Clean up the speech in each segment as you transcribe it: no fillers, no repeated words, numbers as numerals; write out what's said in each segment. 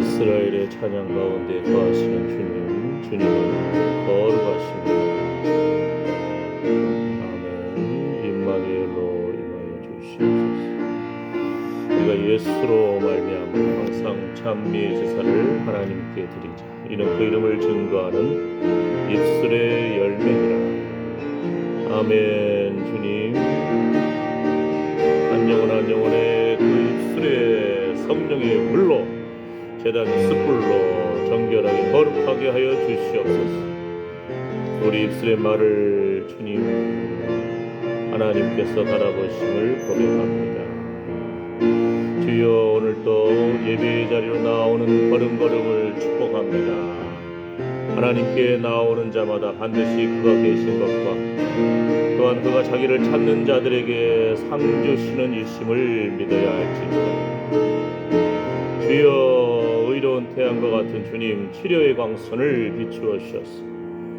이스라엘의 찬양 가운데 거하시는 주님, 주님은 거룩하십니다. 아멘. 임마누엘로 임하여 주시옵소서. 우리가 예수로 말미암아 항상 찬미의 제사를 하나님께 드리자. 이는 그 이름을 증거하는 입술의 열매니라. 아멘. 주님, 한 영혼 한 영혼의 그 입술의 성령의 물로 제단 숯불로 정결하게 거룩하게 하여 주시옵소서. 우리 입술의 말을 주님 하나님께서 바라보심을 고백합니다. 주여, 오늘도 예배의 자리로 나오는 걸음걸음을 축복합니다. 하나님께 나오는 자마다 반드시 그가 계신 것과 또한 그가 자기를 찾는 자들에게 상 주시는 일심을 믿어야 할지니라. 주여, 의로운 태양과 같은 주님, 치료의 광선을 비추어 주셨소.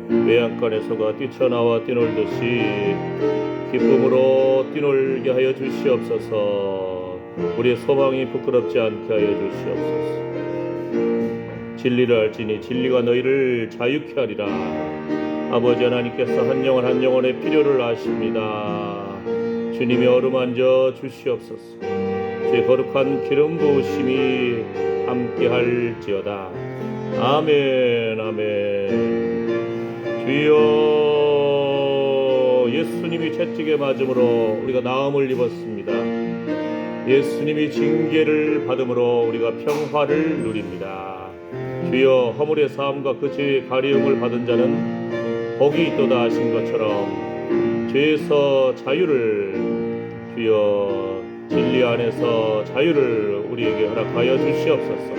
외양간에서가 뛰쳐나와 뛰놀듯이 기쁨으로 뛰놀게 하여 주시옵소서. 우리의 소망이 부끄럽지 않게 하여 주시옵소서. 진리를 알지니 진리가 너희를 자유케 하리라. 아버지 하나님께서 한 영혼 한 영혼의 필요를 아십니다. 주님이 어루만져 주시옵소서. 주의 거룩한 기름 부으심이 함께 할지어다. 아멘. 아멘. 주여, 예수님이 채찍에 맞음으로 우리가 나음을 입었습니다. 예수님이 징계를 받음으로 우리가 평화를 누립니다. 주여, 허물의 사함과 그 죄의 가리움을 받은 자는 복이 있도다 하신 것처럼 죄에서 자유를, 주여 진리 안에서 자유를 우리에게 허락하여 주시옵소서.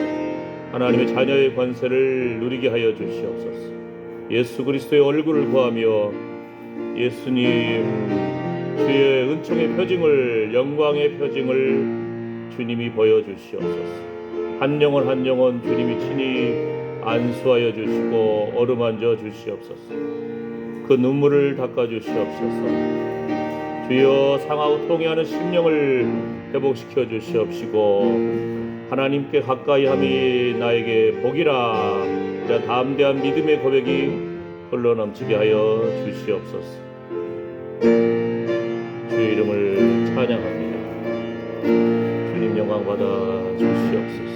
하나님의 자녀의 권세를 누리게 하여 주시옵소서. 예수 그리스도의 얼굴을 구하며 예수님 주의 은총의 표징을, 영광의 표징을 주님이 보여주시옵소서. 한 영혼 한 영혼 주님이 친히 안수하여 주시고 어루만져 주시옵소서. 그 눈물을 닦아 주시옵소서. 주여, 상하고 통해하는 심령을 회복시켜 주시옵시고 하나님께 가까이함이 나에게 복이라. 이런 담대한 믿음의 고백이 흘러넘치게 하여 주시옵소서. 주의 이름을 찬양합니다. 주님 영광 받아 주시옵소서.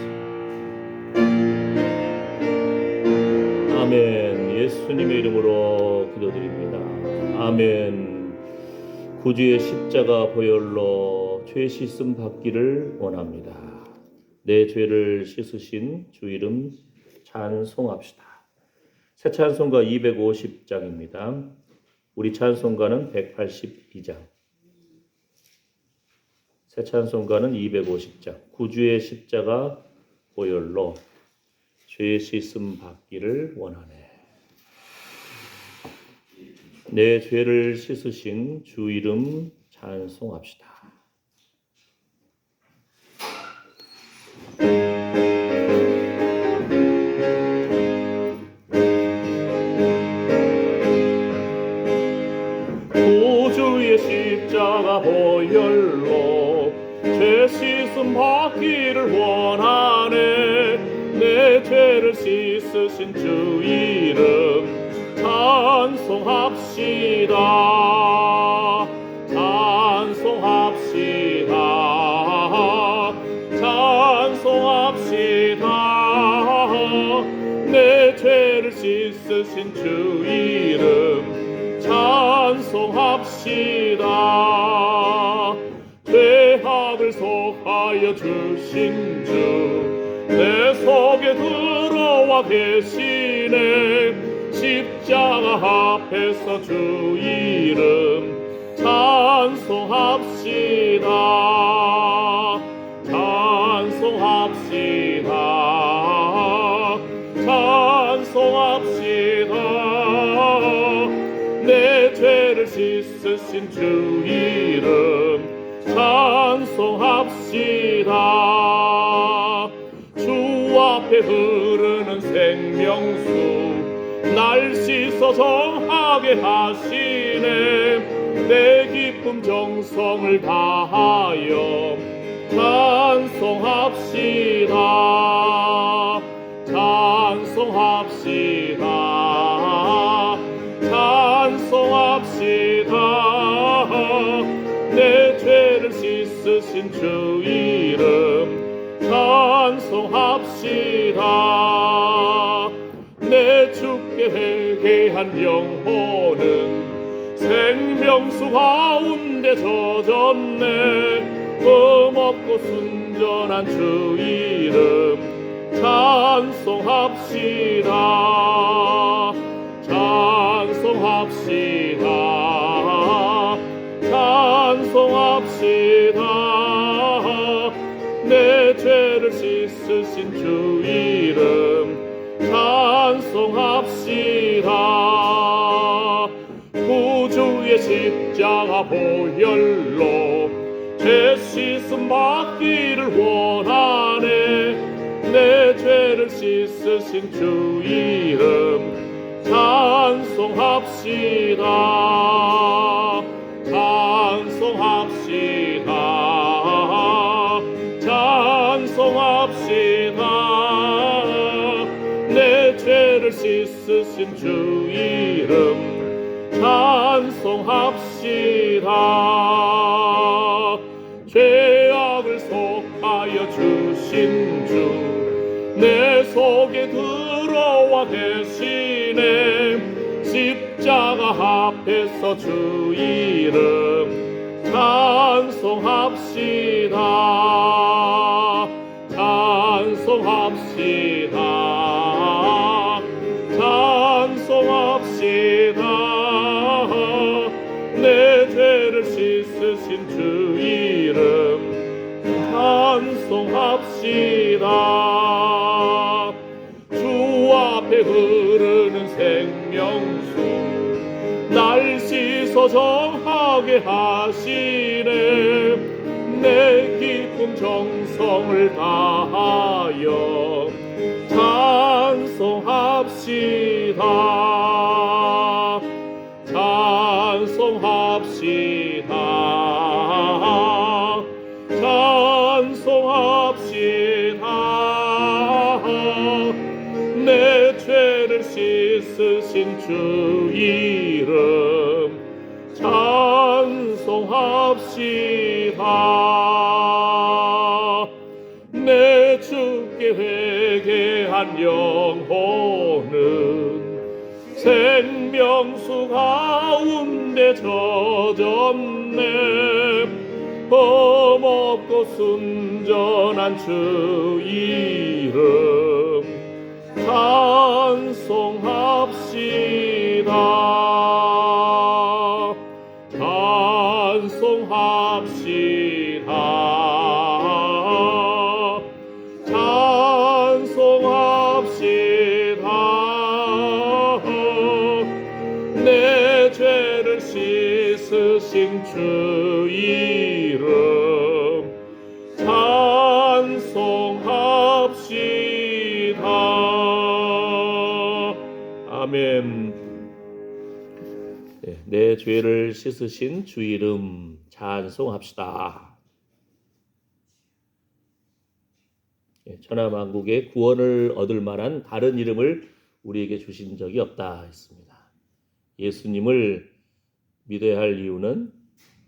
아멘. 예수님의 이름으로 기도드립니다. 아멘. 구주의 십자가 보혈로 죄 씻음 받기를 원합니다. 내 죄를 씻으신 주 이름 찬송합시다. 새 찬송가 250장입니다. 우리 찬송가는 182장. 새 찬송가는 250장. 구주의 십자가 보혈로 죄 씻음 받기를 원하네. 내 죄를 씻으신 주 이름 찬송합시다. 구주의 십자가 보혈로 죄 씻음 받기를 원하네. 내 죄를 씻으신 주 이름 찬송합시다. 찬송합시다. 찬송합시다. 내 죄를 씻으신 주 이름 찬송합시다. 죄악을 속하여 주신 주 내 속에 들어와 계시네. 십자가 앞에서 주 이름 찬송합시다. 찬송합시다. 찬송합시다. 내 죄를 씻으신 주 이름 찬송합시다. 주 앞에 흐르는 생명수 날 씻어 정하게 하시네. 내 기쁨 정성을 다하여 찬송합시다. 찬송합시다. 찬송합시다. 내 죄를 씻으신 주 이름 찬송합시다. 내 주께 회개한 영혼은 생명수 가운데 젖었네. 흠없고 순전한 주 이름 찬송합시다. 찬송합시다. 찬송합시다. 내 죄를 씻으신 주 이름 찬송합시다. 구주의 십자가 보혈로 죄 씻음 받기를 원하네. 내 죄를 씻으신 주 이름 찬송합시다. 찬송합시다. 찬송합시다. 내 죄를 씻으신 주 이름 찬송합시다. 죄악을 속하여 주신 주 내 속에 들어와 계시네. 십자가 앞에서 주 이름 찬송합시다. 찬송합시다. 찬송합시다. 내 죄를 씻으신 주 이름 찬송합시다. 주 앞에 흐르는 생명수 날 씻어 정하게 하시네. 내 기쁨 정성을 다하여 찬송합시다. 찬송합시다. 찬송합시다. 내 죄를 씻으신 주 이름 찬송합시다. 내 주께 회개한 영혼은 생명수 가운데 젖었네. 흠없고 순전한 주 이름 찬송합시다. 찬송합시다. 찬송합시다. 내 죄를 씻으신 주 이름 찬송합시다. 아멘. 내 죄를 씻으신 주 이름 찬송합시다. 천하만국의 구원을 얻을 만한 다른 이름을 우리에게 주신 적이 없다 했습니다. 예수님을 믿어야 할 이유는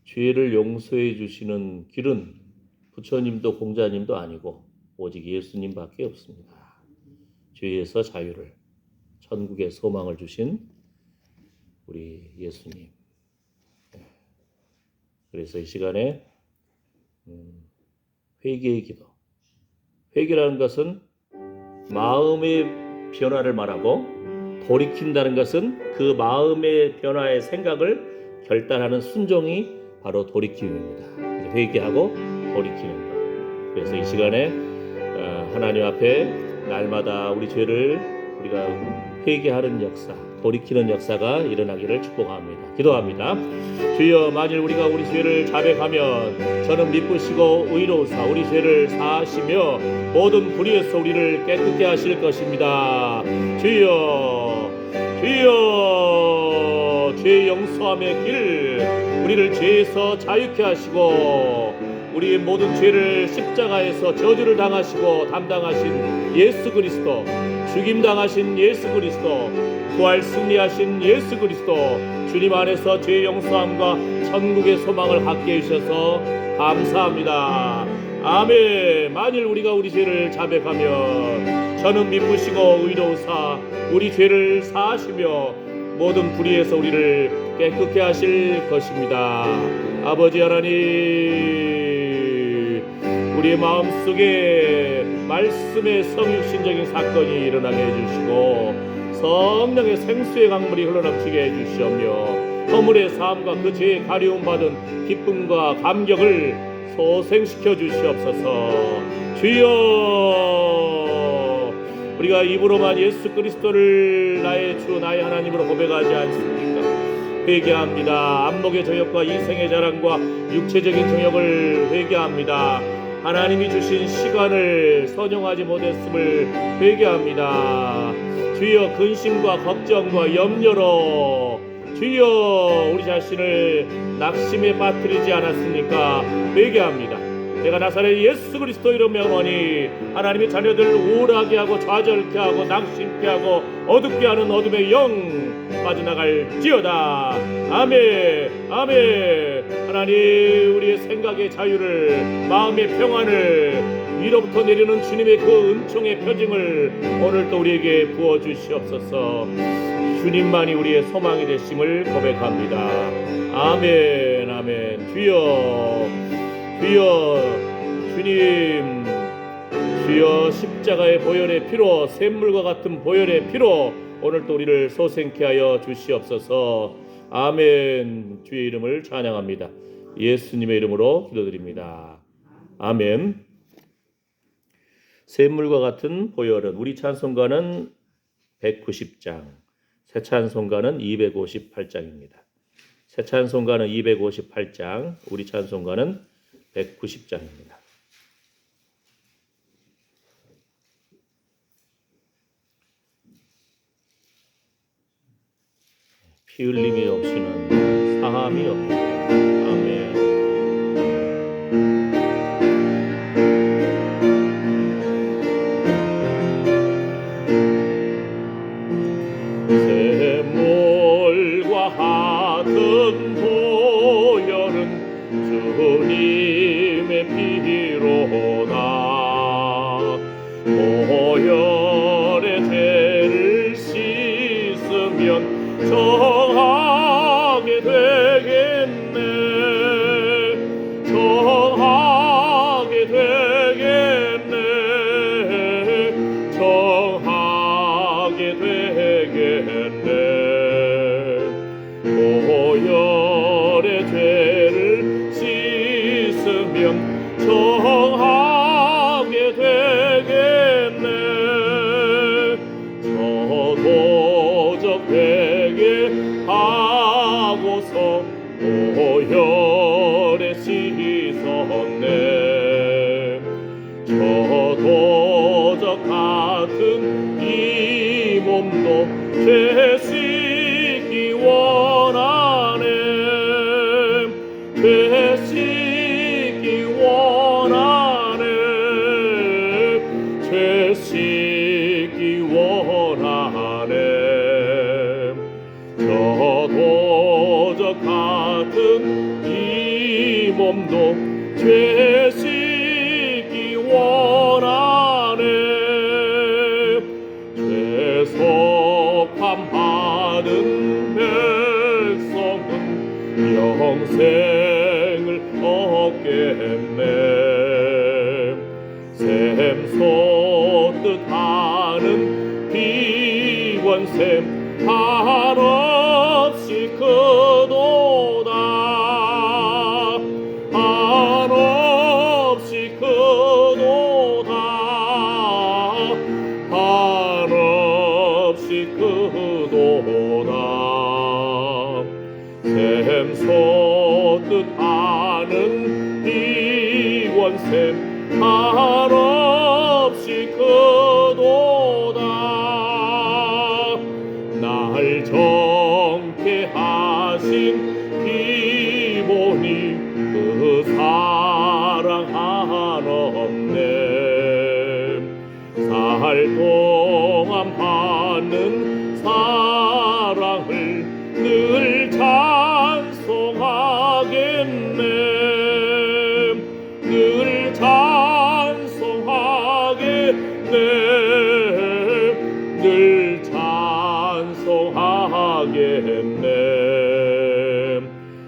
죄를 용서해 주시는 길은 부처님도 공자님도 아니고 오직 예수님밖에 없습니다. 죄에서 자유를, 천국의 소망을 주신 우리 예수님. 그래서 이 시간에 회개의 기도. 회개라는 것은 마음의 변화를 말하고, 돌이킨다는 것은 그 마음의 변화의 생각을 결단하는 순종이 바로 돌이킴입니다. 회개하고 돌이키는 것. 그래서 이 시간에 하나님 앞에 날마다 우리 죄를 우리가 회개하는 역사, 돌이키는 역사가 일어나기를 축복합니다. 기도합니다. 주여, 만일 우리가 우리 죄를 자백하면 저는 미쁘시고 의로우사 우리 죄를 사하시며 모든 불의에서 우리를 깨끗게 하실 것입니다. 주여, 주여, 죄 용서함의 길, 우리를 죄에서 자유케 하시고 우리의 모든 죄를 십자가에서 저주를 당하시고 담당하신 예수 그리스도, 죽임당하신 예수 그리스도, 부활 승리하신 예수 그리스도, 주님 안에서 죄 용서함과 천국의 소망을 갖게 해주셔서 감사합니다. 아멘. 만일 우리가 우리 죄를 자백하며 저는 미쁘시고 의로우사 우리 죄를 사하시며 모든 불의에서 우리를 깨끗게 하실 것입니다. 아버지 하나님, 우리의 마음속에 말씀의 성육신적인 사건이 일어나게 해주시고 성령의 생수의 강물이 흘러넘치게 해주시오며 허물의 삶과 그 죄의 가려움 받은 기쁨과 감격을 소생시켜 주시옵소서. 주여, 우리가 입으로만 예수 그리스도를 나의 주 나의 하나님으로 고백하지 않습니까? 회개합니다. 안목의 저욕과 이생의 자랑과 육체적인 정욕을 회개합니다. 하나님이 주신 시간을 선용하지 못했음을 회개합니다. 주여, 근심과 걱정과 염려로 주여 우리 자신을 낙심에 빠뜨리지 않았습니까? 회개합니다. 내가 나사렛 예수 그리스도 이름 명하니 하나님의 자녀들 우울하게 하고 좌절케 하고 낙심케 하고 어둡게 하는 어둠의 영 빠져나갈지어다. 아멘. 아멘. 하나님, 우리의 생각의 자유를, 마음의 평안을, 위로부터 내리는 주님의 그 은총의 표징을 오늘도 우리에게 부어주시옵소서. 주님만이 우리의 소망이 되심을 고백합니다. 아멘. 아멘. 주여, 주여, 주님, 주여, 십자가의 보혈의 피로, 샘물과 같은 보혈의 피로 오늘도 우리를 소생케 하여 주시옵소서. 아멘. 주의 이름을 찬양합니다. 예수님의 이름으로 기도드립니다. 아멘. 샘물과 같은 보혈은 우리 찬송가는 190장, 새 찬송가는 258장입니다. 새 찬송가는 258장, 우리 찬송가는 190장입니다. 피 흘림이 없이는 사함이 없다. 아멘. 샘물과 같은 보혈은 주님의 피로다. 보혈의 죄를 씻으면 정하게 되겠네. 정하게 되겠네. 정하게 되겠네. 보혈의 죄를 씻으면 정하게 되겠네. 저도적 되게 하고서 보혈에 씻었네. 저도적 같은 이 몸도 죄 씻기 원하네. 죄 씻기 원하네. 죄 씻기 원하네. 저도적 같은 이 몸도 죄 씻기 원하네. 죄속함 받은 백성은 영생을 얻겠네. 샘솟듯 하는 비원샘 한없이 크도다. 한없이 크도다. 한없이 크도다. 샘솟듯 하는 비원샘 한없이 크도다. 날 정케 하신 기본이 그 사랑 한없네. 살 동안 늘 찬송하겠네.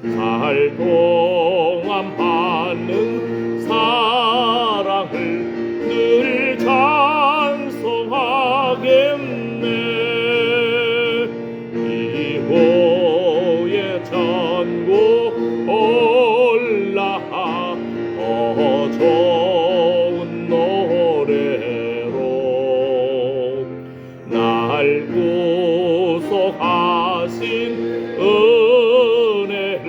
살 동안 받는 사랑을 늘 찬송하겠네. 이호의 천국 올라가 더 좋은 노래로 날 구속하신 은혜를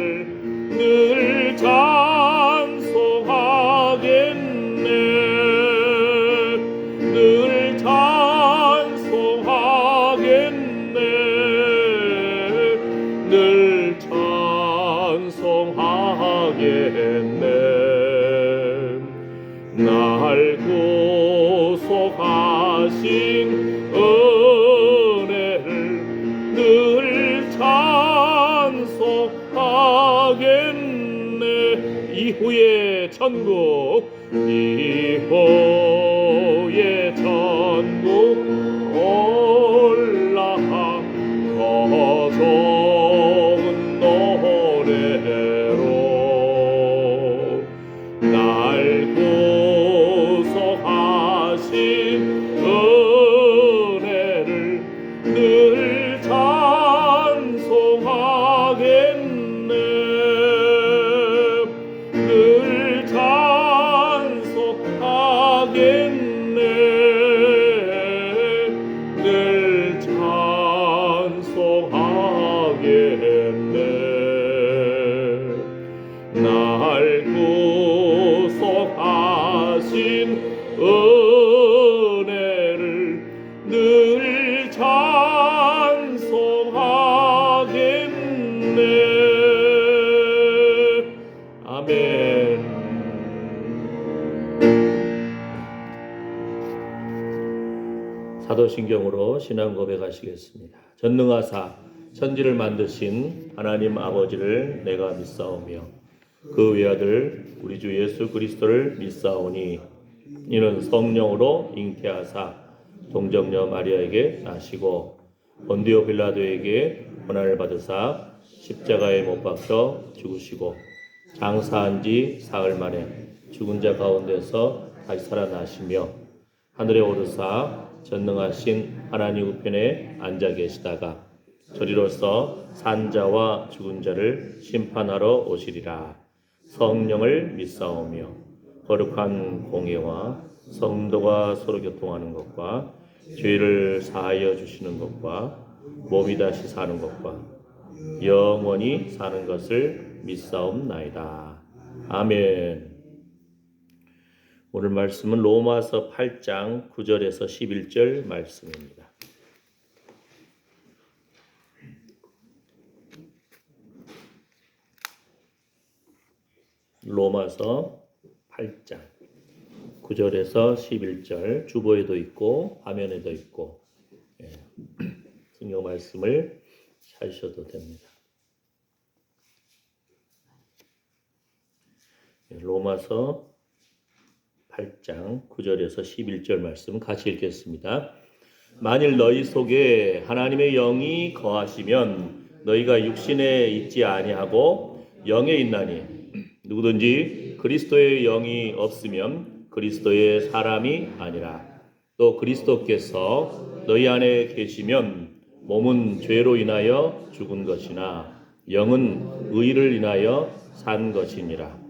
늘 찬송하겠네. 늘 찬송하겠네. 늘 찬송하겠네. 날 구속하신 은혜를 늘 찬송하겠네. 이후의 천국, 이후의 천국 올라가 더 좋은 노래로 날 구속하신 은혜를 늘 찬송하겠네. 늘 찬송하겠네. 늘 찬송하겠네. 날 구속하신 은혜를 늘 찬송하겠네. 아멘. 사도신경으로 신앙 고백하시겠습니다. 전능하사 천지를 만드신 하나님 아버지를 내가 믿사오며 그 외아들 우리 주 예수 그리스도를 믿사오니 이는 성령으로 잉태하사 동정녀 마리아에게 나시고 본디오 빌라도에게 고난을 받으사 십자가에 못 박혀 죽으시고 장사한 지 사흘 만에 죽은 자 가운데서 다시 살아나시며 하늘에 오르사 전능하신 하나님 우편에 앉아 계시다가 저리로서 산자와 죽은 자를 심판하러 오시리라. 성령을 믿사오며 거룩한 공예와 성도가 서로 교통하는 것과 죄를 사하여 주시는 것과 몸이 다시 사는 것과 영원히 사는 것을 믿사옵나이다. 아멘. 오늘 말씀은 로마서 8장 9절에서 11절 말씀입니다. 로마서 8장 9절에서 11절 주보에도 있고 화면에도 있고 성경 말씀을 찾으셔도 됩니다. 로마서 8장 9절에서 11절 말씀 같이 읽겠습니다. 만일 너희 속에 하나님의 영이 거하시면 너희가 육신에 있지 아니하고 영에 있나니 누구든지 그리스도의 영이 없으면 그리스도의 사람이 아니라 또 그리스도께서 너희 안에 계시면 몸은 죄로 인하여 죽은 것이나 영은 의를 인하여 산 것이니라.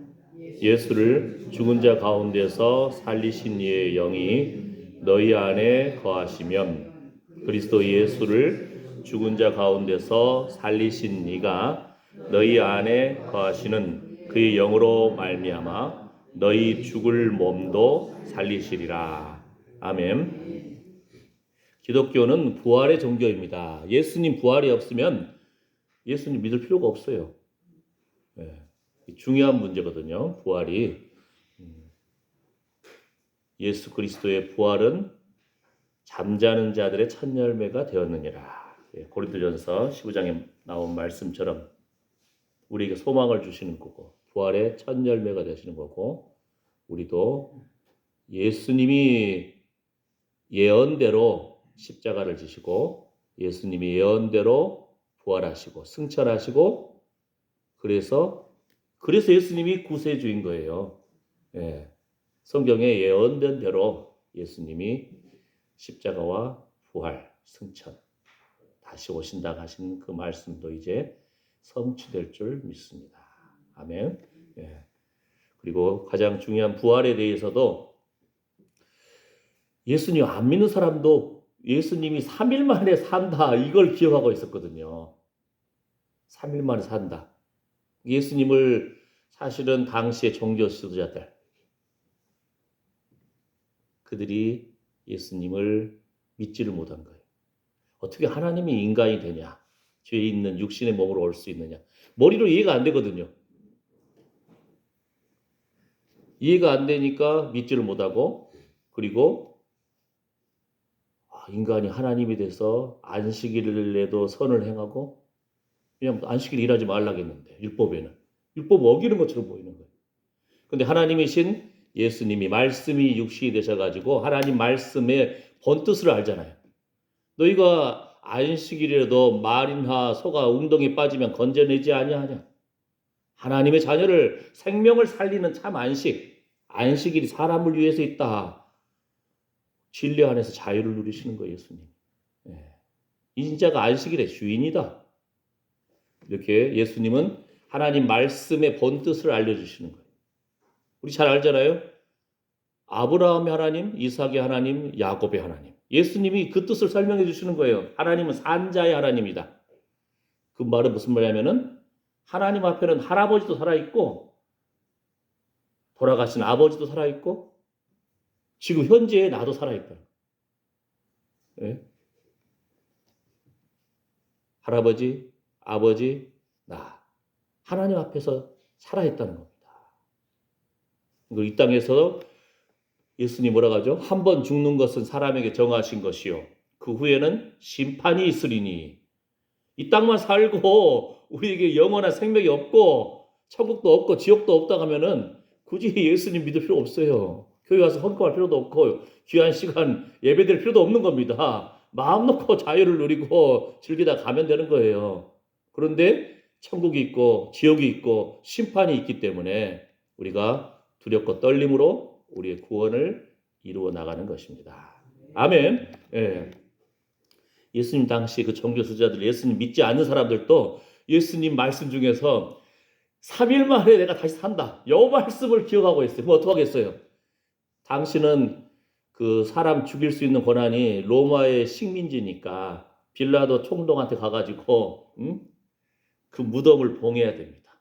예수를 죽은 자 가운데서 살리신 이의 영이 너희 안에 거하시면 그리스도 예수를 죽은 자 가운데서 살리신 이가 너희 안에 거하시는 그의 영으로 말미암아 너희 죽을 몸도 살리시리라. 아멘. 기독교는 부활의 종교입니다. 예수님 부활이 없으면 예수님 믿을 필요가 없어요. 중요한 문제거든요. 부활이. 예수 그리스도의 부활은 잠자는 자들의 첫 열매가 되었느니라. 고린도전서 15장에 나온 말씀처럼 우리에게 소망을 주시는 거고 부활의 첫 열매가 되시는 거고 우리도 예수님이 예언대로 십자가를 지시고 예수님이 예언대로 부활하시고 승천하시고 그래서 예수님이 구세주인 거예요. 예. 성경에 예언된 대로 예수님이 십자가와 부활, 승천, 다시 오신다 하신 그 말씀도 이제 성취될 줄 믿습니다. 아멘. 예. 그리고 가장 중요한 부활에 대해서도 예수님 안 믿는 사람도 예수님이 3일 만에 산다 이걸 기억하고 있었거든요. 3일 만에 산다. 예수님을 사실은 당시의 종교 지도자들 그들이 예수님을 믿지를 못한 거예요. 어떻게 하나님이 인간이 되냐? 죄 있는 육신의 몸으로 올 수 있느냐? 머리로 이해가 안 되거든요. 이해가 안 되니까 믿지를 못하고 그리고 인간이 하나님이 돼서 안식일에도 선을 행하고 그냥 안식일 일하지 말라겠는데 율법에는 율법 어기는 것처럼 보이는 거예요. 근데 하나님이신 예수님이 말씀이 육신이 되셔가지고 하나님 말씀의 본뜻을 알잖아요. 너희가 안식일에도 말이나 소가 웅덩이에 빠지면 건져내지 아니하냐. 하나님의 자녀를 생명을 살리는 참 안식일이 사람을 위해서 있다. 진리 안에서 자유를 누리시는 거예요, 예수님. 예. 인자가 안식일의 주인이다. 이렇게 예수님은 하나님 말씀의 본뜻을 알려주시는 거예요. 우리 잘 알잖아요. 아브라함의 하나님, 이삭의 하나님, 야곱의 하나님. 예수님이 그 뜻을 설명해 주시는 거예요. 하나님은 산자의 하나님이다. 그 말은 무슨 말이냐면은 하나님 앞에는 할아버지도 살아있고 돌아가신 아버지도 살아있고 지금 현재의 나도 살아있다. 예? 할아버지, 아버지, 나. 하나님 앞에서 살아있다는 겁니다. 그리고 이 땅에서 예수님 뭐라고 하죠? 한 번 죽는 것은 사람에게 정하신 것이요. 그 후에는 심판이 있으리니. 이 땅만 살고 우리에게 영원한 생명이 없고 천국도 없고 지옥도 없다 하면은 굳이 예수님 믿을 필요 없어요. 교회 와서 헌금할 필요도 없고 귀한 시간 예배드릴 필요도 없는 겁니다. 마음 놓고 자유를 누리고 즐기다 가면 되는 거예요. 그런데 천국이 있고 지옥이 있고 심판이 있기 때문에 우리가 두렵고 떨림으로 우리의 구원을 이루어 나가는 것입니다. 아멘. 예. 예수님 당시 그 종교 지도자들, 예수님 믿지 않는 사람들도 예수님 말씀 중에서 3일 만에 내가 다시 산다. 이 말씀을 기억하고 있어요. 그럼 어떡하겠어요? 당신은 그 사람 죽일 수 있는 권한이 로마의 식민지니까 빌라도 총독한테 가가지고 그 무덤을 봉해야 됩니다.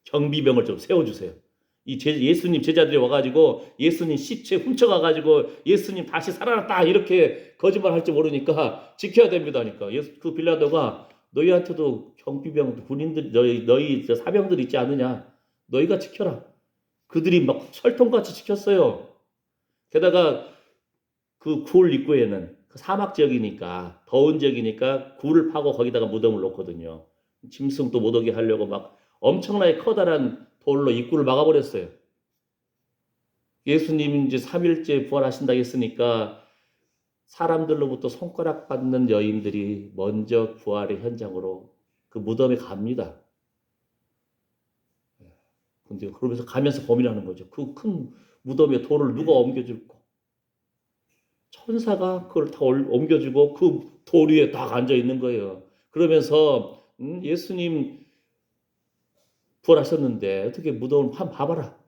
경비병을 좀 세워주세요. 예수님 제자들이 와가지고 예수님 시체 훔쳐가가지고 예수님 다시 살아났다 이렇게 거짓말 할지 모르니까 지켜야 됩니다니까. 그 빌라도가 너희한테도 경비병 군인들 너희 사병들 있지 않느냐? 너희가 지켜라. 그들이 막 철통같이 지켰어요. 게다가 그 굴 입구에는 그 사막 지역이니까 더운 지역이니까 굴을 파고 거기다가 무덤을 놓거든요. 짐승도 못 오게 하려고 막 엄청나게 커다란 돌로 입구를 막아버렸어요. 예수님 이제 3일째 부활하신다 했으니까 사람들로부터 손가락 받는 여인들이 먼저 부활의 현장으로 그 무덤에 갑니다. 근데 그러면서 가면서 고민하는 거죠. 그 큰 무덤에 돌을 누가 옮겨줄까? 천사가 그걸 다 옮겨주고 그 돌 위에 딱 앉아 있는 거예요. 그러면서 예수님 부활하셨는데 어떻게 무덤을 한번 봐봐라.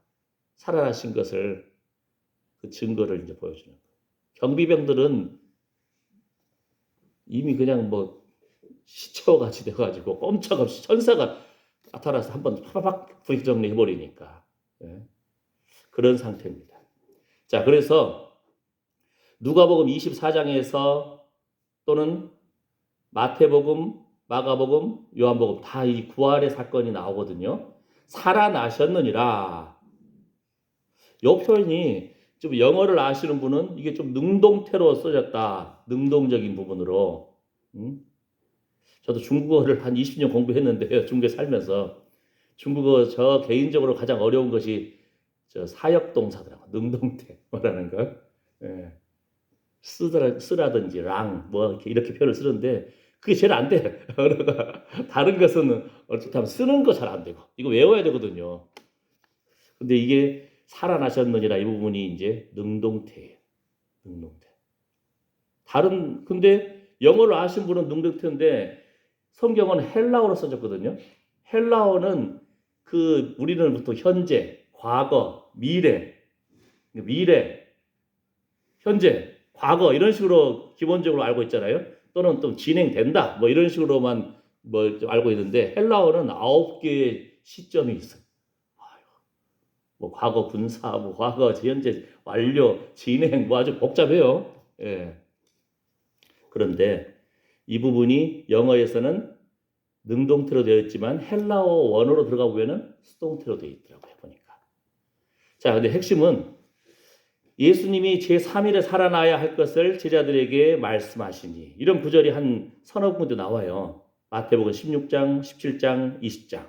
살아나신 것을 그 증거를 이제 보여주는 거예요. 경비병들은 이미 그냥 뭐 시체같이 돼가지고 꼼짝없이 천사가 나타나서 한번 파박 불정리해버리니까 그런 상태입니다. 자, 그래서 누가복음 24장에서 또는 마태복음, 마가복음, 요한복음 다 이 부활의 사건이 나오거든요. 살아나셨느니라. 이 표현이 좀 영어를 아시는 분은 이게 좀 능동태로 써졌다. 능동적인 부분으로. 저도 중국어를 한 20년 공부했는데요. 중국에 살면서. 중국어 저 개인적으로 가장 어려운 것이 저 사역동사더라고. 능동태 말하는 거. 예. 쓰라든지 랑 뭐 이렇게 표현을 쓰는데 그게 제일 안 돼. 언어가 다른 것은 어쨌든 쓰는 거 잘 안 되고 이거 외워야 되거든요. 근데 이게 살아나셨느니라 이 부분이 이제 능동태예요. 능동태. 다른 근데 영어를 아신 분은 능동태인데 성경은 헬라어로 써졌거든요. 헬라어는 그 우리는 보통 현재, 과거, 미래, 현재, 과거 이런 식으로 기본적으로 알고 있잖아요. 또는 또 진행된다 뭐 이런 식으로만 뭐 알고 있는데 헬라어는 9개의 시점이 있어요. 뭐 과거 분사, 뭐 과거 현재 완료, 진행 뭐 아주 복잡해요. 예. 그런데 이 부분이 영어에서는 능동태로 되어 있지만 헬라어 원어로 들어가 보면은 수동태로 되어 있더라고요 보니까. 자, 근데 핵심은 예수님이 제3일에 살아나야 할 것을 제자들에게 말씀하시니 이런 구절이 한 서너 군데 나와요. 마태복음 16장, 17장, 20장.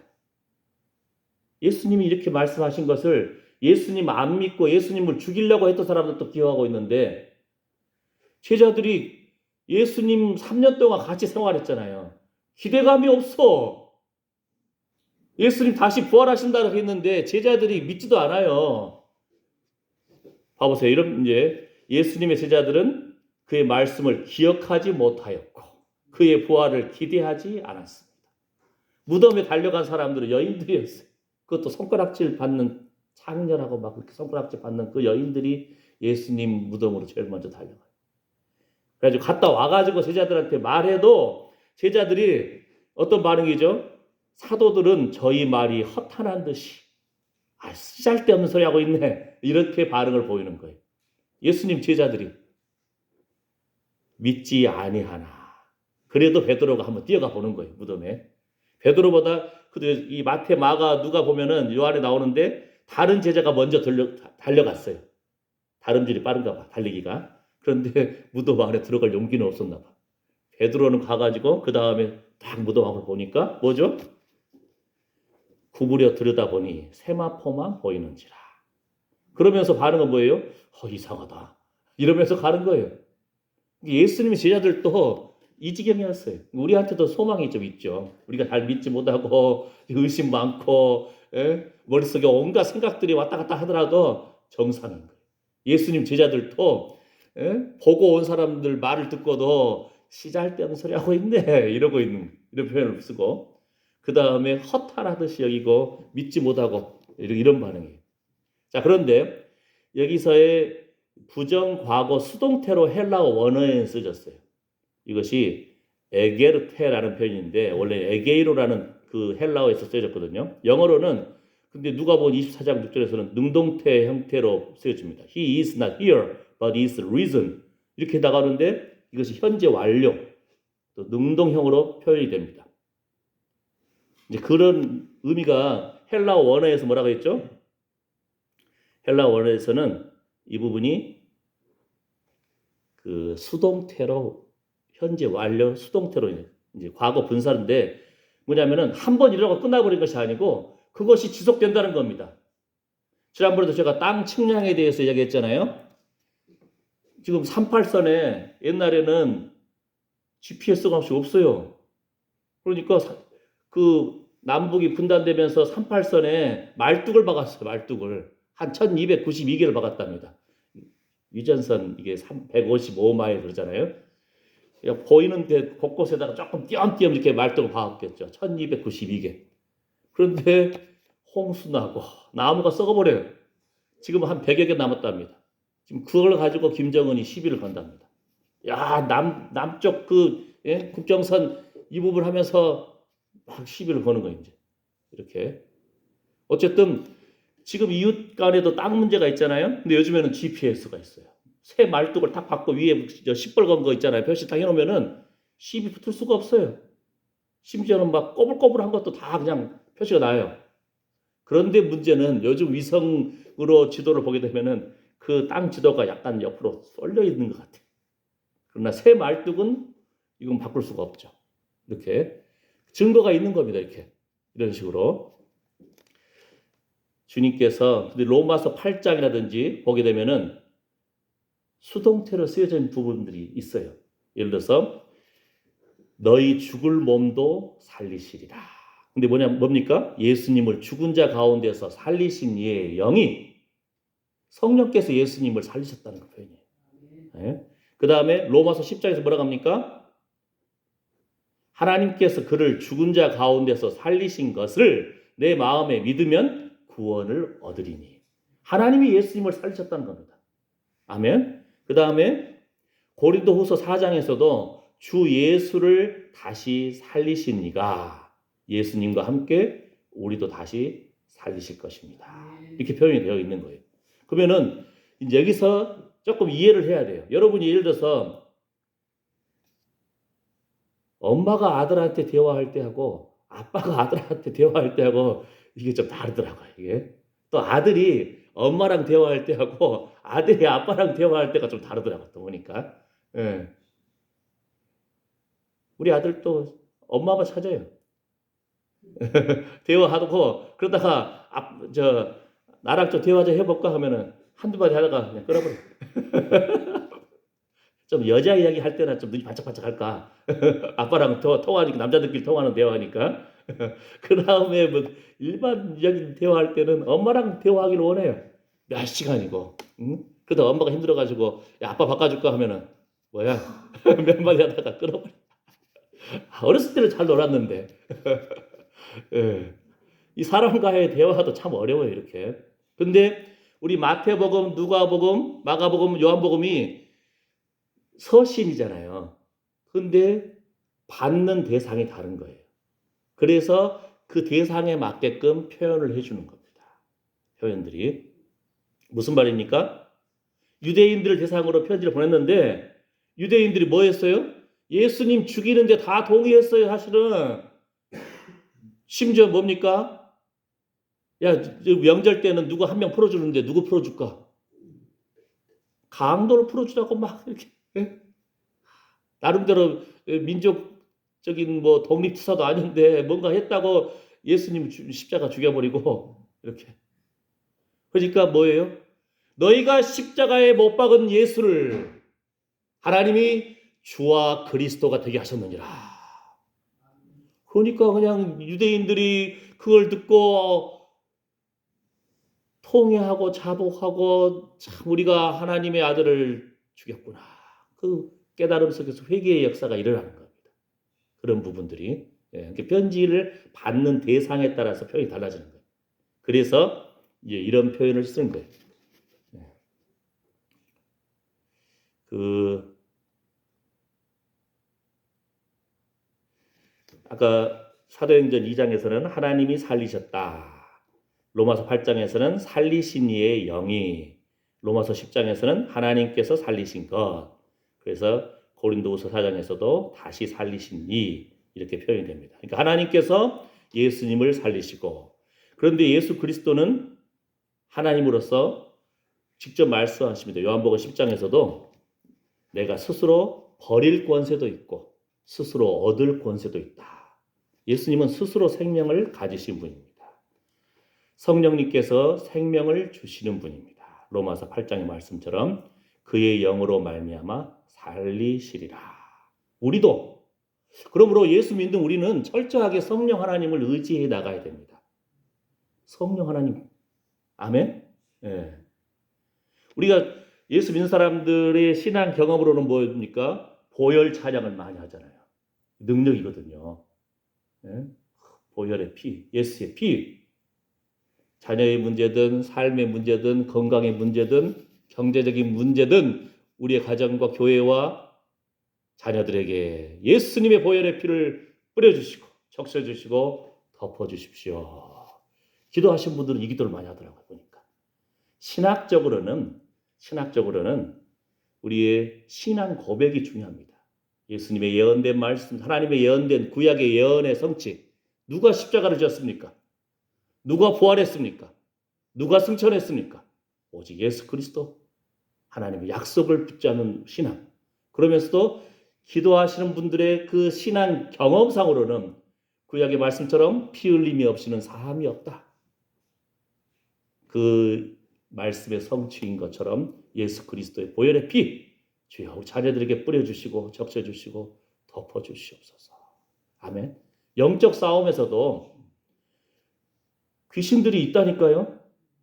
예수님이 이렇게 말씀하신 것을 예수님 안 믿고 예수님을 죽이려고 했던 사람들도 기억하고 있는데 제자들이 예수님 3년 동안 같이 생활했잖아요. 기대감이 없어. 예수님 다시 부활하신다고 했는데 제자들이 믿지도 않아요. 봐보세요. 이런 이제 예수님의 제자들은 그의 말씀을 기억하지 못하였고 그의 부활을 기대하지 않았습니다. 무덤에 달려간 사람들은 여인들이었어요. 그것도 손가락질 받는 장렬하고 막 그렇게 손가락질 받는 그 여인들이 예수님 무덤으로 제일 먼저 달려가요. 그래가지고 갔다 와가지고 제자들한테 말해도 제자들이 어떤 반응이죠? 사도들은 저희 말이 허탄한 듯이 쓸데없는 소리 하고 있네. 이렇게 반응을 보이는 거예요. 예수님 제자들이 믿지 아니하나. 그래도 베드로가 한번 뛰어가 보는 거예요. 무덤에. 베드로보다 이 마태, 마가, 누가 보면은 요한에 나오는데 다른 제자가 먼저 달려갔어요. 다름질이 빠른가 봐. 달리기가. 그런데 무덤 안에 들어갈 용기는 없었나 봐. 베드로는 가가지고 그 다음에 딱 무덤 앞을 보니까 뭐죠? 구부려 들여다보니 세마포만 보이는지라. 그러면서 반응은 뭐예요? 이상하다. 이러면서 가는 거예요. 예수님의 제자들도 이 지경이었어요. 우리한테도 소망이 좀 있죠. 우리가 잘 믿지 못하고 의심 많고 머릿속에 온갖 생각들이 왔다 갔다 하더라도 정상인 거예요. 예수님 제자들도 보고 온 사람들 말을 듣고도 시잘데없는 소리 하고 있네 이러고 있는 이런 표현을 쓰고 그 다음에 허탈하듯이 여기고 믿지 못하고 이런 반응이에요. 자, 그런데 여기서의 부정 과거 수동태로 헬라어 원어에 쓰졌어요. 이것이 에게르테라는 표현인데 원래 에게이로라는 그 헬라어에서 쓰여졌거든요. 영어로는 근데 누가복음 24장 6절에서는 능동태 형태로 쓰여집니다. He is not here, but is risen. 이렇게 나가는데 이것이 현재 완료, 또 능동형으로 표현이 됩니다. 이제 그런 의미가 헬라어 원어에서 뭐라고 했죠? 헬라어 원어에서는 이 부분이 그 수동태로 현재 완료 수동태로 이제 과거 분사인데 뭐냐면은 한 번 이러고 끝나버린 것이 아니고 그것이 지속된다는 겁니다. 지난번에도 제가 땅 측량에 대해서 이야기했잖아요. 지금 38선에 옛날에는 GPS가 없어요. 그러니까 그 남북이 분단되면서 38선에 말뚝을 박았어요. 말뚝을 한 1292개를 박았답니다. 유전선 이게 155마일 그러잖아요. 보이는 데 곳곳에다가 조금 띄엄띄엄 이렇게 말뚝을 박았겠죠. 1292개. 그런데 홍수 나고 나무가 썩어버려요. 지금 한 100여 개 남았답니다. 지금 그걸 가지고 김정은이 시비를 건답니다. 야, 남쪽 국경선 이 부분 하면서 막 시비를 거는 거예요, 이제. 이렇게. 어쨌든 지금 이웃 간에도 땅 문제가 있잖아요. 근데 요즘에는 GPS가 있어요. 새 말뚝을 탁 박고 위에 시뻘건 거 있잖아요. 표시 딱 해놓으면은 시비 붙을 수가 없어요. 심지어는 막 꼬불꼬불한 것도 다 그냥 표시가 나요. 그런데 문제는 요즘 위성으로 지도를 보게 되면은 그 땅 지도가 약간 옆으로 쏠려 있는 것 같아요. 그러나 새 말뚝은 이건 바꿀 수가 없죠. 이렇게 증거가 있는 겁니다. 이렇게 이런 식으로 주님께서 근데 로마서 8장이라든지 보게 되면은 수동태로 쓰여져 있는 부분들이 있어요. 예를 들어서 너희 죽을 몸도 살리시리라. 근데 뭡니까? 예수님을 죽은 자 가운데서 살리신 이의 영이 성령께서 예수님을 살리셨다는 그 표현이에요. 네? 그 다음에 로마서 10장에서 뭐라고 합니까? 하나님께서 그를 죽은 자 가운데서 살리신 것을 내 마음에 믿으면 구원을 얻으리니. 하나님이 예수님을 살리셨다는 겁니다. 아멘. 그 다음에 고린도후서 4장에서도 주 예수를 다시 살리신 이가 예수님과 함께 우리도 다시 살리실 것입니다. 이렇게 표현이 되어 있는 거예요. 그러면은 이제 여기서 조금 이해를 해야 돼요. 여러분이 예를 들어서 엄마가 아들한테 대화할 때하고 아빠가 아들한테 대화할 때하고 이게 좀 다르더라고요. 이게 또 아들이 엄마랑 대화할 때하고 아들이 아빠랑 대화할 때가 좀 다르더라고요. 또 보니까. 예. 우리 아들도 엄마 아빠 찾아요. 대화하고 그러다가 나랑 좀 대화 좀 해볼까 하면은 한두 마디 하다가 그냥 끊어버려. 좀 여자 이야기 할 때는 좀 눈이 반짝반짝 할까. 아빠랑 통화하니까 남자들끼리 통화하는 대화니까. 그 다음에 뭐 일반적인 대화할 때는 엄마랑 대화하기를 원해요. 몇 시간이고. 응? 그러다 엄마가 힘들어가지고 야 아빠 바꿔줄까 하면은 뭐야 몇 마디 하다가 끊어버려. 어렸을 때는 잘 놀았는데. 예. 이 사람과의 대화도 참 어려워요, 이렇게. 근데 우리 마태복음, 누가복음, 마가복음, 요한복음이 서신이잖아요. 근데 받는 대상이 다른 거예요. 그래서 그 대상에 맞게끔 표현을 해주는 겁니다. 표현들이. 무슨 말입니까? 유대인들을 대상으로 편지를 보냈는데 유대인들이 뭐 했어요? 예수님 죽이는데 다 동의했어요, 사실은. 심지어 뭡니까? 야, 명절 때는 누구 한 명 풀어주는데 누구 풀어줄까? 강도를 풀어주자고 막 이렇게. 예? 나름대로 민족적인 뭐 독립투사도 아닌데 뭔가 했다고 예수님 십자가 죽여버리고 이렇게. 그러니까 뭐예요? 너희가 십자가에 못 박은 예수를 하나님이 주와 그리스도가 되게 하셨느니라. 그러니까 그냥 유대인들이 그걸 듣고 통회하고 자복하고 참 우리가 하나님의 아들을 죽였구나. 그 깨달음 속에서 회개의 역사가 일어나는 겁니다. 그런 부분들이. 예, 편지를 받는 대상에 따라서 표현이 달라지는 거예요. 그래서 이제 이런 표현을 쓴 거예요. 그 아까 사도행전 2장에서는 하나님이 살리셨다. 로마서 8장에서는 살리신 이의 영이, 로마서 10장에서는 하나님께서 살리신 것. 그래서 고린도후서 4장에서도 다시 살리신 이 이렇게 표현이 됩니다. 그러니까 하나님께서 예수님을 살리시고, 그런데 예수 그리스도는 하나님으로서 직접 말씀하십니다. 요한복음 10장에서도 내가 스스로 버릴 권세도 있고 스스로 얻을 권세도 있다. 예수님은 스스로 생명을 가지신 분입니다. 성령님께서 생명을 주시는 분입니다. 로마서 8장의 말씀처럼 그의 영으로 말미암아 살리시리라. 우리도 그러므로 예수 믿는 우리는 철저하게 성령 하나님을 의지해 나가야 됩니다. 성령 하나님. 아멘. 예. 우리가 예수 믿는 사람들의 신앙 경험으로는 뭡니까? 보혈 찬양을 많이 하잖아요. 능력이거든요. 예? 보혈의 피, 예수의 피. 자녀의 문제든 삶의 문제든 건강의 문제든 경제적인 문제든 우리의 가정과 교회와 자녀들에게 예수님의 보혈의 피를 뿌려주시고 적셔주시고 덮어주십시오. 기도하신 분들은 이 기도를 많이 하더라고요. 보니까. 신학적으로는 우리의 신앙 고백이 중요합니다. 예수님의 예언된 말씀, 하나님의 예언된 구약의 예언의 성취. 누가 십자가를 졌습니까? 누가 부활했습니까? 누가 승천했습니까? 오직 예수 그리스도. 하나님의 약속을 붙잡는 신앙. 그러면서도 기도하시는 분들의 그 신앙 경험상으로는 구약의 말씀처럼 피 흘림이 없이는 사함이 없다. 그 말씀의 성취인 것처럼 예수 그리스도의 보혈의 피 주여 우리 자녀들에게 뿌려주시고 적셔주시고 덮어주시옵소서. 아멘. 영적 싸움에서도 귀신들이 있다니까요.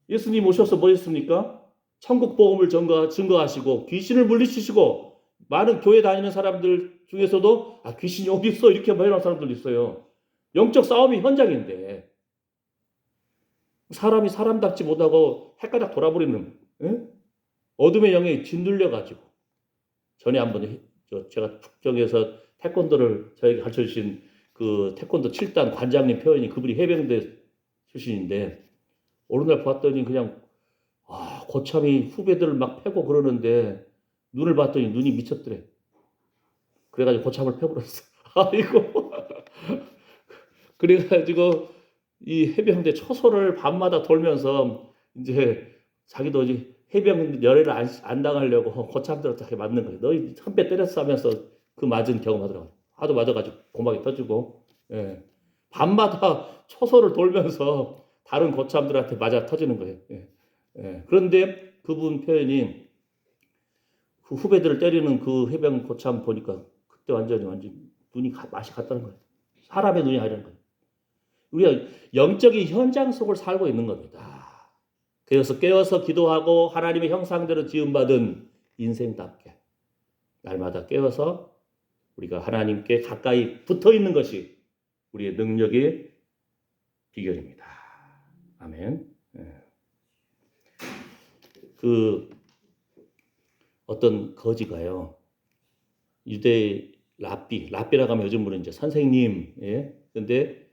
예수님 오셔서 뭐 했습니까? 천국 복음을 증거하시고 귀신을 물리치시고 많은 교회 다니는 사람들 중에서도 귀신이 어디 있어 이렇게 말하는 사람들 있어요. 영적 싸움이 현장인데 사람이 사람답지 못하고 헷가닥 돌아버리는 어둠의 영에 짓눌려가지고 전에 한번 제가 북경에서 태권도를 저에게 가르쳐주신 그 태권도 7단 관장님 표현이 그분이 해병대 출신인데 어느 날 봤더니 그냥 고참이 후배들을 막 패고 그러는데 눈을 봤더니 눈이 미쳤더래. 그래가지고 고참을 패버렸어. 아이고. 그래가지고 이 해병대 초소를 밤마다 돌면서 이제 자기도 이제 해병 열애를 안 당하려고 고참들한테 맞는 거예요. 너희 한 배 때렸어 하면서 그 맞은 경험하더라고요. 하도 맞아가지고 고막이 터지고 예. 밤마다 초소를 돌면서 다른 고참들한테 맞아 터지는 거예요. 예. 예. 그런데 그분 표현이 그 후배들을 때리는 그 해병 고참 보니까 그때 완전히 눈이 맛이 갔다는 거예요. 사람의 눈이 아니라는 거예요. 우리가 영적인 현장 속을 살고 있는 겁니다. 그래서 깨어서 기도하고 하나님의 형상대로 지음받은 인생답게 날마다 깨어서 우리가 하나님께 가까이 붙어 있는 것이 우리의 능력의 비결입니다. 아멘. 그 어떤 거지가요. 유대 랍비라고 하면 요즘 분은 이제 선생님. 예. 근데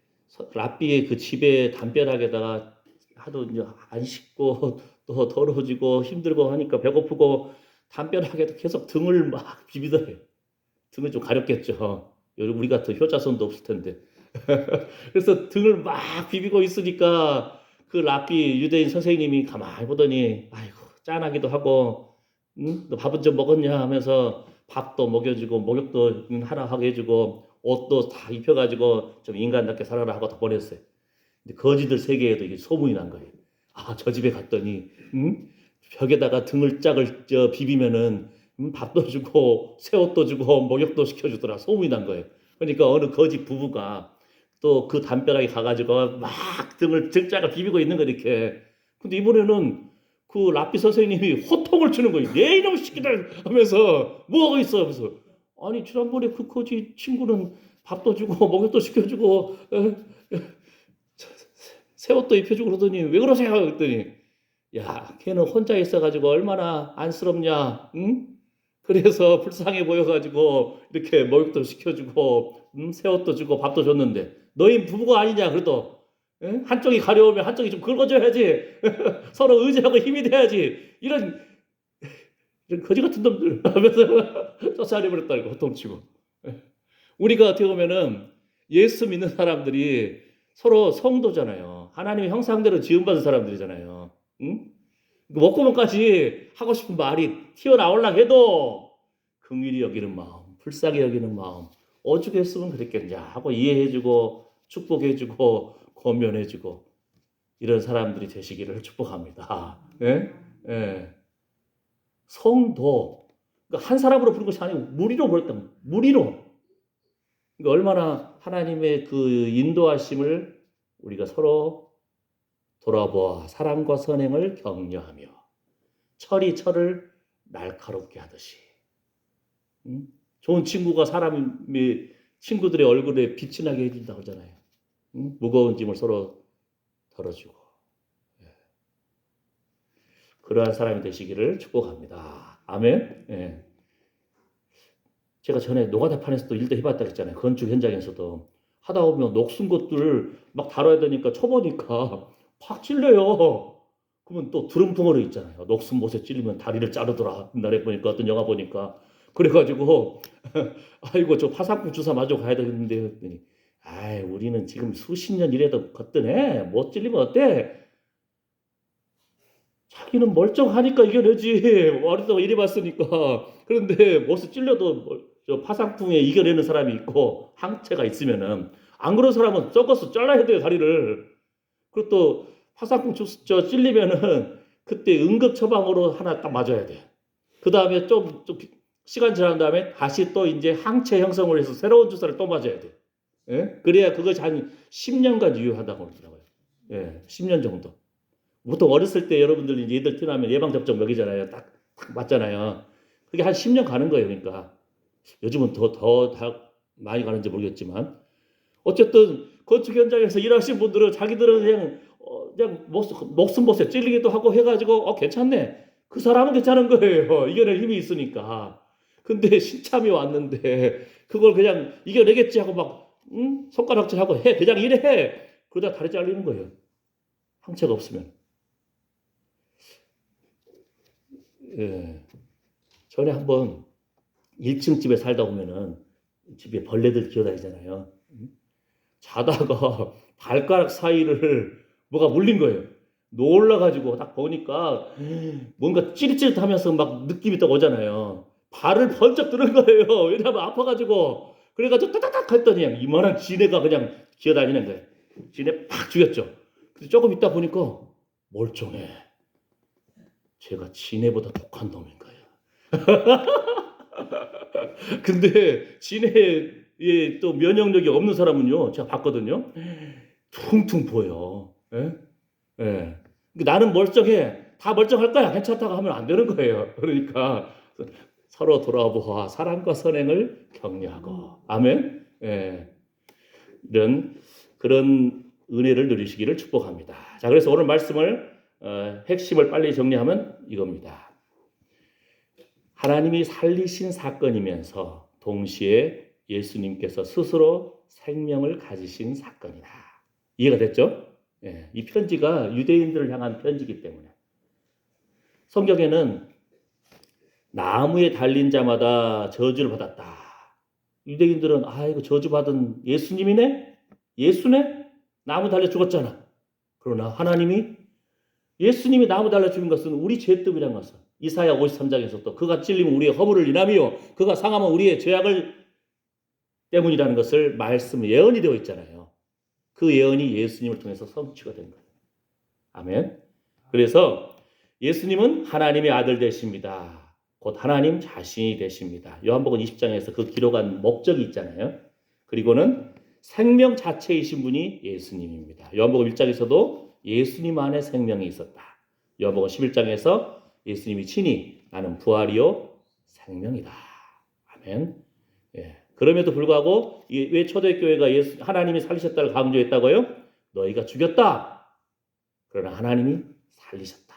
랍비의 그 집에 담벼락에다가 하도 이제 안 씻고 또 더러워지고 힘들고 하니까 배고프고 담벼락에도 계속 등을 막 비비더래요. 등을 좀 가렸겠죠. 우리 같은 효자손도 없을 텐데. 그래서 등을 막 비비고 있으니까 그 랍비 유대인 선생님이 가만히 보더니 아이고 짠하기도 하고 너 밥은 좀 먹었냐 하면서 밥도 먹여주고 목욕도 하나 하게 해주고 옷도 다 입혀가지고 좀 인간답게 살아라 하고 다 보냈어요. 근데 거지들 세계에도 이게 소문이 난 거예요. 저 집에 갔더니 벽에다가 등을 짝을 비비면은 밥도 주고 새 옷도 주고 목욕도 시켜주더라. 소문이 난 거예요. 그러니까 어느 거지 부부가 또 그 담벼락에 가가지고 막 등짝을 비비고 있는 거 이렇게. 근데 이번에는 그 랍비 선생님이 호통을 치는 거예요. 내 이놈 새끼들 하면서 뭐하고 있어 하면서 아니 지난번에 그 거지 친구는 밥도 주고 목욕도 시켜주고 새 옷도 입혀주고 그러더니 왜 그러세요? 그랬더니 야 걔는 혼자 있어가지고 얼마나 안쓰럽냐. 응? 그래서 불쌍해 보여가지고 이렇게 목욕도 시켜주고 새 옷도 주고 밥도 줬는데 너희 부부가 아니냐 그래도 한쪽이 가려우면 한쪽이 좀 긁어줘야지. 서로 의지하고 힘이 돼야지. 이런 거지 같은 놈들 하면서 쫓아내버렸다고 호통치고. 우리가 어떻게 보면은 예수 믿는 사람들이 서로 성도잖아요. 하나님의 형상대로 지음받은 사람들이잖아요. 응? 목구멍까지 하고 싶은 말이 튀어나오려고 해도 긍휼히 여기는 마음, 불쌍히 여기는 마음, 어떻게 했으면 그랬겠냐 하고 이해해주고 축복해주고 권면해주고 이런 사람들이 되시기를 축복합니다. 예? 예. 성도 그러니까 한 사람으로 부른 것이 아니고 무리로 부르었다. 무리로. 그러니까 얼마나 하나님의 그 인도하심을 우리가 서로 돌아보아 사랑과 선행을 격려하며 철이 철을 날카롭게 하듯이. 좋은 친구가 사람의 친구들의 얼굴에 빛이 나게 해준다고 하잖아요. 무거운 짐을 서로 덜어주고. 그러한 사람이 되시기를 축복합니다. 아멘. 예. 제가 전에 노가다판에서도 일도 해봤다 했잖아요. 건축 현장에서도 하다 보면 녹슨 것들 막 다뤄야 되니까 쳐보니까 팍 찔려요. 그러면 또 드럼통으로 있잖아요. 녹슨 못에 찔리면 다리를 자르더라. 옛날에 보니까 어떤 영화 보니까 그래가지고 아이고 저 화상품 주사 맞아 가야 되겠는데 했더니 우리는 지금 수십 년 일해도 거뜬해. 못 찔리면 어때? 자기는 멀쩡하니까 이겨내지. 어리다가 일해봤으니까. 그런데 못을 찔려도 저 파상풍에 이겨내는 사람이 있고 항체가 있으면은 안 그런 사람은 썩어서 잘라야 돼요 다리를. 그리고 또 파상풍 찔리면은 그때 응급 처방으로 하나 딱 맞아야 돼. 그 다음에 좀 시간 지난 다음에 다시 또 이제 항체 형성을 해서 새로운 주사를 또 맞아야 돼. 예? 그래야 그것이 한 10년간 유효하다고 그러더라고요. 예, 10년 정도. 보통 어렸을 때 여러분들 이제 애들 티나면 예방접종 먹이잖아요. 딱 맞잖아요. 그게 한 10년 가는 거예요. 그러니까 요즘은 더 많이 가는지 모르겠지만 어쨌든 건축 현장에서 일하신 분들은 자기들은 그냥 목숨 보세 찔리기도 하고 해가지고 괜찮네. 그 사람은 괜찮은 거예요. 이겨낼 힘이 있으니까. 근데 신참이 왔는데 그걸 그냥 이겨내겠지 하고 막 손가락질하고 해 그냥 이래 해. 그러다 다리 잘리는 거예요. 항체가 없으면. 예. 전에 한번 1층 집에 살다 보면은 집에 벌레들 기어다니잖아요. 자다가 발가락 사이를 뭐가 물린 거예요. 놀라가지고 딱 보니까 뭔가 찌릿찌릿하면서 막 느낌이 딱 오잖아요. 발을 번쩍 드는 거예요. 왜냐면 아파가지고. 그래가지고 따닥딱 했더니 그냥 이만한 지네가 그냥 기어다니는 거예요. 지네 팍 죽였죠. 근데 조금 있다 보니까 멀쩡해. 제가 지네보다 독한 놈인 거예요. 근데 지네에 또 면역력이 없는 사람은요, 제가 봤거든요. 퉁퉁 부어요. 예? 예. 나는 멀쩡해. 다 멀쩡할 거야. 괜찮다고 하면 안 되는 거예요. 그러니까 서로 돌아보아 사랑과 선행을 격려하고. 아멘. 예. 이런 그런 은혜를 누리시기를 축복합니다. 자, 그래서 오늘 말씀을 핵심을 빨리 정리하면 이겁니다. 하나님이 살리신 사건이면서 동시에 예수님께서 스스로 생명을 가지신 사건이다. 이해가 됐죠? 예, 이 편지가 유대인들을 향한 편지이기 때문에 성경에는 나무에 달린 자마다 저주를 받았다. 유대인들은 이거 저주받은 예수님이네? 예수네? 나무 달려 죽었잖아. 그러나 하나님이 예수님이 나무 달려 죽은 것은 우리 죄 때문이란 것은 이사야 53장에서 또 그가 찔리면 우리의 허물을 인하며 그가 상하면 우리의 죄악을 때문이라는 것을 말씀 예언이 되어 있잖아요. 그 예언이 예수님을 통해서 성취가 된 거예요. 아멘. 그래서 예수님은 하나님의 아들 되십니다. 곧 하나님 자신이 되십니다. 요한복음 20장에서 그 기록한 목적이 있잖아요. 그리고는 생명 자체이신 분이 예수님입니다. 요한복음 1장에서도 예수님 안에 생명이 있었다. 요한복음 11장에서 예수님이 친히 나는 부활이요 생명이다. 아멘. 예. 그럼에도 불구하고 왜 초대교회가 하나님이 살리셨다를 강조했다고요? 너희가 죽였다. 그러나 하나님이 살리셨다.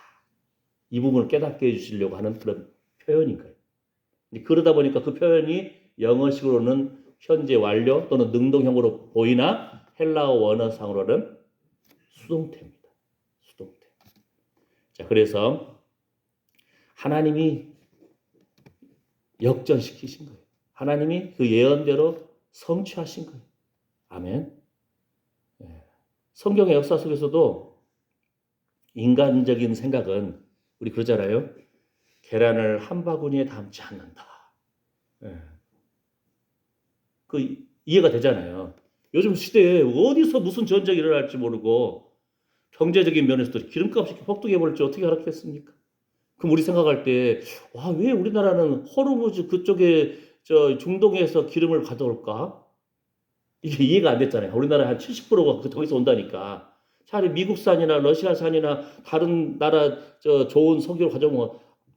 이 부분을 깨닫게 해주시려고 하는 그런 표현인 거예요. 그러다 보니까 그 표현이 영어식으로는 현재 완료 또는 능동형으로 보이나 헬라어 원어상으로는 수동태입니다. 수동태. 자, 그래서 하나님이 역전시키신 거예요. 하나님이 그 예언대로 성취하신 거예요. 아멘. 성경의 역사 속에서도 인간적인 생각은 우리 그러잖아요. 계란을 한 바구니에 담지 않는다. 그 이해가 되잖아요. 요즘 시대에 어디서 무슨 전쟁이 일어날지 모르고 경제적인 면에서도 기름값이 폭등해 버릴지 어떻게 알았겠습니까? 그럼 우리 생각할 때, 왜 우리나라는 호르무즈 그쪽에 중동에서 기름을 가져올까? 이게 이해가 안 됐잖아요. 우리나라 한 70%가 거기서 온다니까. 차라리 미국산이나 러시아산이나 다른 나라 좋은 석유를 가져오면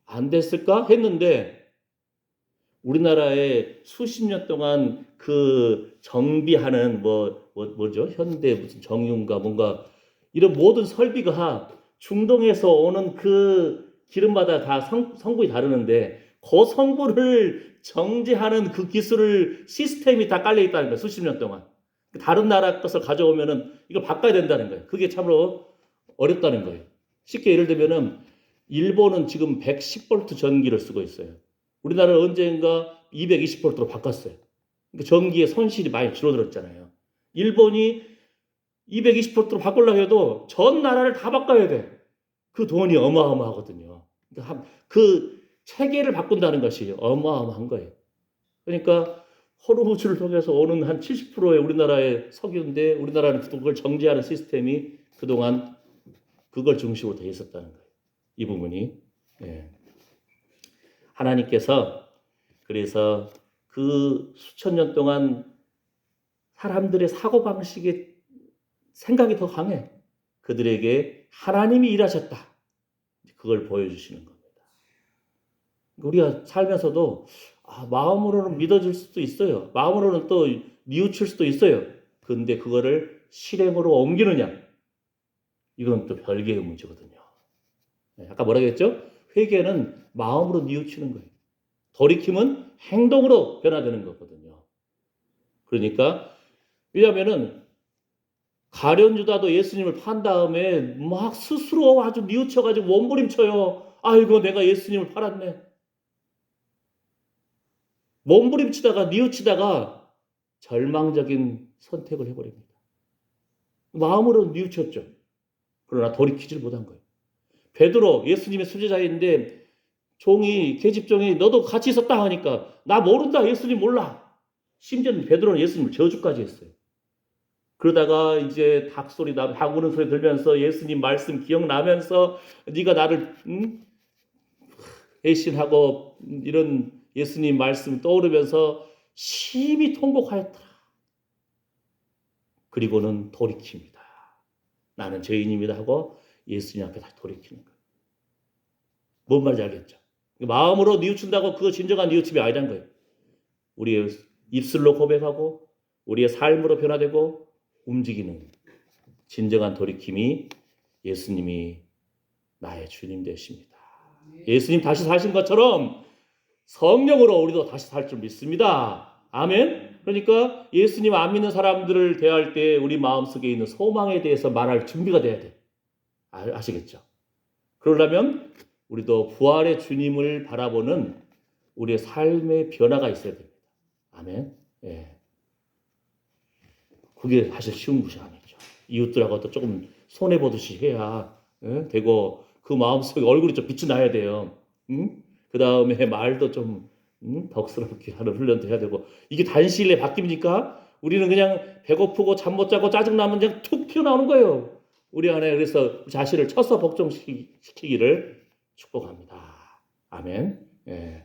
안 됐을까? 했는데 우리나라에 수십 년 동안 그 정비하는 뭐죠? 현대 무슨 정유인가 뭔가 이런 모든 설비가 중동에서 오는 그 기름마다 다 성분이 다르는데 그 성분을 정제하는 그 기술을 시스템이 다 깔려 있다는 거예요. 수십 년 동안. 다른 나라 것을 가져오면은 이걸 바꿔야 된다는 거예요. 그게 참으로 어렵다는 거예요. 쉽게 예를 들면은 일본은 지금 110V 전기를 쓰고 있어요. 우리나라는 언젠가 220V로 바꿨어요. 그러니까 전기의 손실이 많이 줄어들었잖아요. 일본이 220V로 바꾸려고 해도 전 나라를 다 바꿔야 돼. 그 돈이 어마어마하거든요. 그 체계를 바꾼다는 것이 어마어마한 거예요. 그러니까 호르무즈를 통해서 오는 한 70%의 우리나라의 석유인데 우리나라는 그걸 정제하는 시스템이 그동안 그걸 중심으로 되어 있었다는 거예요. 이 부분이. 예. 하나님께서 그래서 그 수천 년 동안 사람들의 사고방식의 생각이 더 강해. 그들에게 하나님이 일하셨다. 그걸 보여주시는 겁니다. 우리가 살면서도 마음으로는 믿어질 수도 있어요. 마음으로는 또 뉘우칠 수도 있어요. 그런데 그거를 실행으로 옮기느냐? 이건 또 별개의 문제거든요. 아까 뭐라고 했죠? 회개는 마음으로 뉘우치는 거예요. 돌이킴은 행동으로 변화되는 거거든요. 그러니까 왜냐하면은 가룟 유다도 예수님을 판 다음에 막 스스로 아주 뉘우쳐가지고 몸부림쳐요. 아이고 내가 예수님을 팔았네. 몸부림치다가 뉘우치다가 절망적인 선택을 해버립니다. 마음으로 뉘우쳤죠. 그러나 돌이키질 못한 거예요. 베드로 예수님의 수제자인데 계집종이 너도 같이 있었다 하니까 나 모른다 예수님 몰라. 심지어는 베드로는 예수님을 저주까지 했어요. 그러다가 이제 닭 우는 소리 들면서 예수님 말씀 기억나면서 네가 나를 배신하고 이런 예수님 말씀 떠오르면서 심히 통곡하였더라. 그리고는 돌이킵니다. 나는 죄인입니다 하고 예수님 앞에 다시 돌이키는 거예요. 뭔 말인지 알겠죠? 마음으로 뉘우친다고 그거 진정한 뉘우침이 아니란 거예요. 우리의 입술로 고백하고 우리의 삶으로 변화되고 움직이는 진정한 돌이킴이 예수님이 나의 주님 되십니다. 예수님 다시 사신 것처럼 성령으로 우리도 다시 살 줄 믿습니다. 아멘. 그러니까 예수님 안 믿는 사람들을 대할 때 우리 마음속에 있는 소망에 대해서 말할 준비가 돼야 돼. 아시겠죠? 그러려면 우리도 부활의 주님을 바라보는 우리의 삶의 변화가 있어야 됩니다. 아멘. 예. 그게 사실 쉬운 것이 아니죠. 이웃들하고도 조금 손해보듯이 해야 되고 그 마음속에 얼굴이 좀 빛이 나야 돼요. 그 다음에 말도 좀 덕스럽게 하는 훈련도 해야 되고 이게 단시일에 바뀝니까? 우리는 그냥 배고프고 잠 못 자고 짜증나면 그냥 툭 튀어나오는 거예요. 우리 안에 그래서 자신을 쳐서 복종시키기를 축복합니다. 아멘. 예.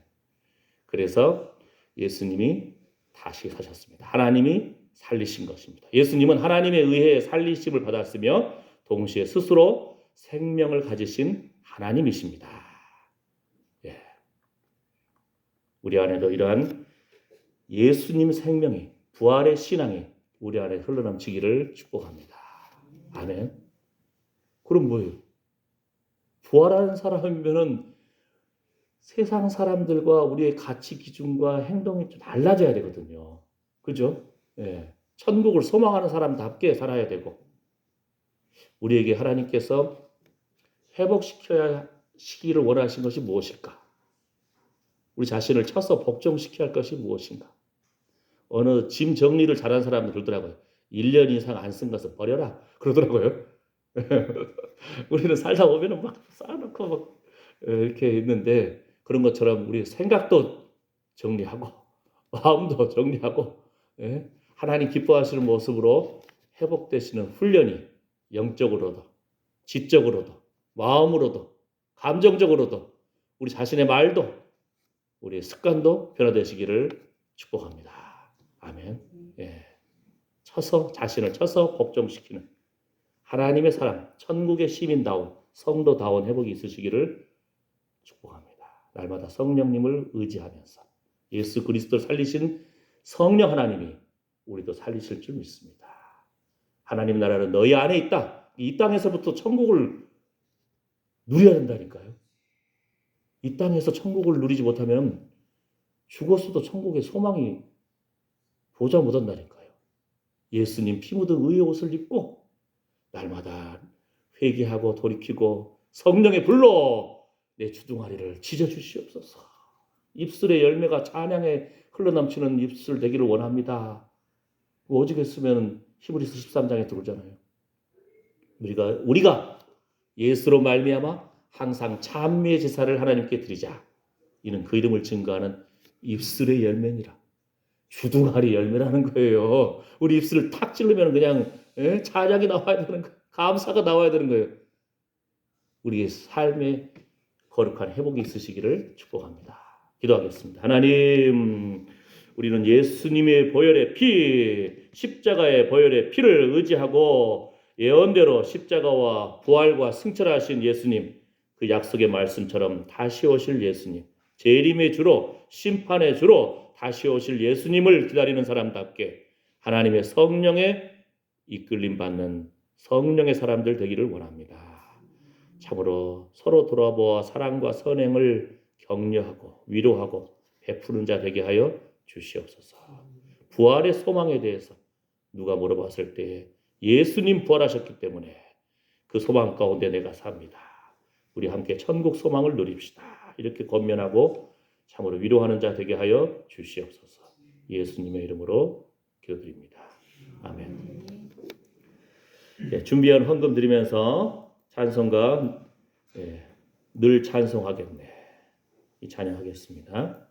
그래서 예수님이 다시 사셨습니다. 하나님이 살리신 것입니다. 예수님은 하나님에 의해 살리심을 받았으며 동시에 스스로 생명을 가지신 하나님이십니다. 예. 우리 안에도 이러한 예수님 생명이 부활의 신앙이 우리 안에 흘러넘치기를 축복합니다. 아멘. 그럼 뭐예요? 부활하는 사람이면은 세상 사람들과 우리의 가치 기준과 행동이 좀 달라져야 되거든요. 그죠? 예. 천국을 소망하는 사람답게 살아야 되고 우리에게 하나님께서 회복시켜야 시기를 원하신 것이 무엇일까? 우리 자신을 쳐서 복종시켜야 할 것이 무엇인가? 어느 짐 정리를 잘하는 사람들 그러더라고요. 1년 이상 안 쓴 것은 버려라. 그러더라고요. 우리는 살다 보면 막 쌓아놓고 막 이렇게 있는데 그런 것처럼 우리 생각도 정리하고 마음도 정리하고 하나님 기뻐하시는 모습으로 회복되시는 훈련이 영적으로도 지적으로도 마음으로도 감정적으로도 우리 자신의 말도 우리의 습관도 변화되시기를 축복합니다. 아멘. 예. 자신을 쳐서 복종시키는 하나님의 사람, 천국의 시민다운 성도다운 회복이 있으시기를 축복합니다. 날마다 성령님을 의지하면서 예수 그리스도를 살리신 성령 하나님이 우리도 살리실 줄 믿습니다. 하나님 나라는 너희 안에 있다. 이 땅에서부터 천국을 누려야 된다니까요. 이 땅에서 천국을 누리지 못하면 죽었어도 천국의 소망이 보자 못한다니까요. 예수님 피 묻은 의의 옷을 입고 날마다 회개하고 돌이키고 성령의 불로 내 주둥아리를 찢어주시옵소서. 입술의 열매가 찬양에 흘러넘치는 입술 되기를 원합니다. 오직했으면 히브리서 13장에 들어오잖아요. 우리가 예수로 말미암아 항상 찬미의 제사를 하나님께 드리자. 이는 그 이름을 증거하는 입술의 열매니라. 주둥아리 열매라는 거예요. 우리 입술을 탁 찌르면 그냥 찬양이 나와야 되는 거예요. 감사가 나와야 되는 거예요. 우리의 삶에 거룩한 회복이 있으시기를 축복합니다. 기도하겠습니다. 하나님, 우리는 예수님의 보혈의 피, 십자가의 보혈의 피를 의지하고 예언대로 십자가와 부활과 승천하신 예수님, 그 약속의 말씀처럼 다시 오실 예수님, 재림의 주로 심판의 주로 다시 오실 예수님을 기다리는 사람답게 하나님의 성령에 이끌림 받는 성령의 사람들 되기를 원합니다. 참으로 서로 돌아보아 사랑과 선행을 격려하고 위로하고 베푸는 자 되게 하여 주시옵소서. 부활의 소망에 대해서 누가 물어봤을 때 예수님 부활하셨기 때문에 그 소망 가운데 내가 삽니다. 우리 함께 천국 소망을 누립시다. 이렇게 권면하고 참으로 위로하는 자 되게 하여 주시옵소서. 예수님의 이름으로 기도드립니다. 아멘. 네, 준비한 헌금 드리면서 찬송가 늘 찬송하겠네 이 찬양하겠습니다.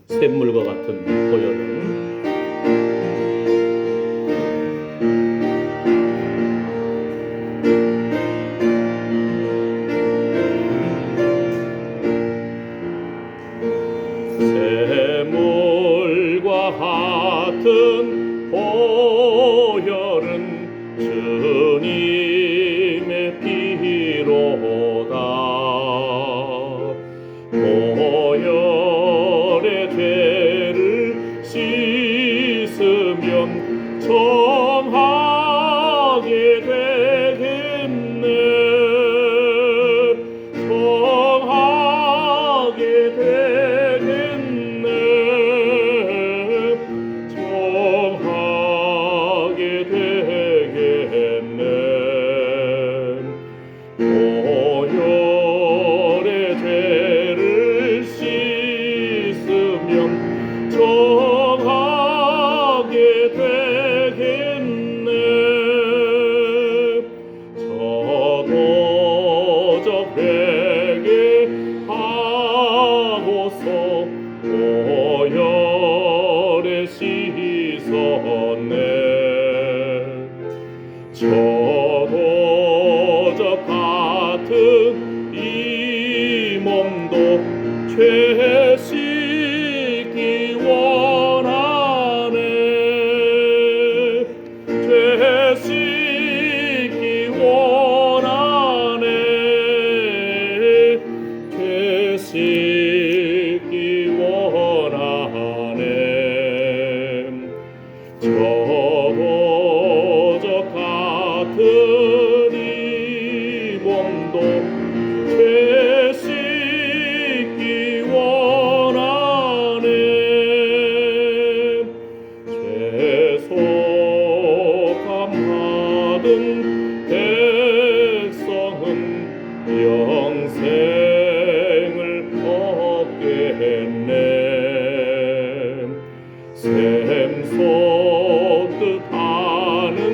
샘물과 같은 보혈은 샘물과 같은 보혈은 주님의 피로다. 보혈의 죄를 씻으면 정하게 되겠네. 정하게 되겠네. 정하게 되겠네. 보혈의 죄를 씻으면 정하게 되겠네. 저도적 회개하고서 보혈에 씻었네. 저도적 같은 이 몸도 죄 씻기 원하네. 죄 씻기 원하네. 죄 씻기 원하네. 저도적 같은 이 몸도 죄 씻기 원하네. 죄속함 받은 백성은 영생을 얻겠네. 샘솟듯 하는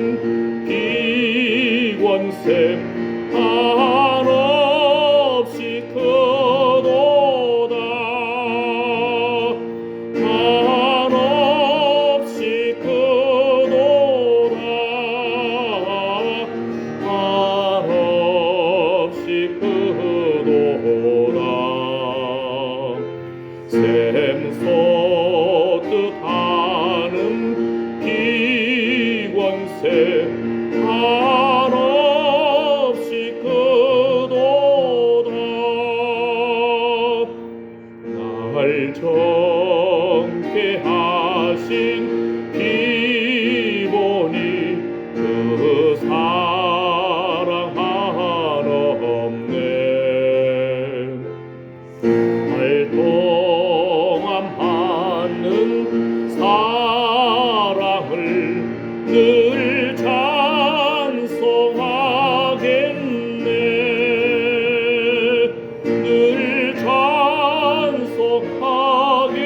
비원샘 한없이 크도다. 한없이 크도다. 한없이 크도다. 샘솟듯 하는 비원샘 한없이 크도다. 날 정케 하신 기본이 그 사랑 한없네. 동안 받는 사랑을 늘 찬송하겠네. 늘 찬송하겠네.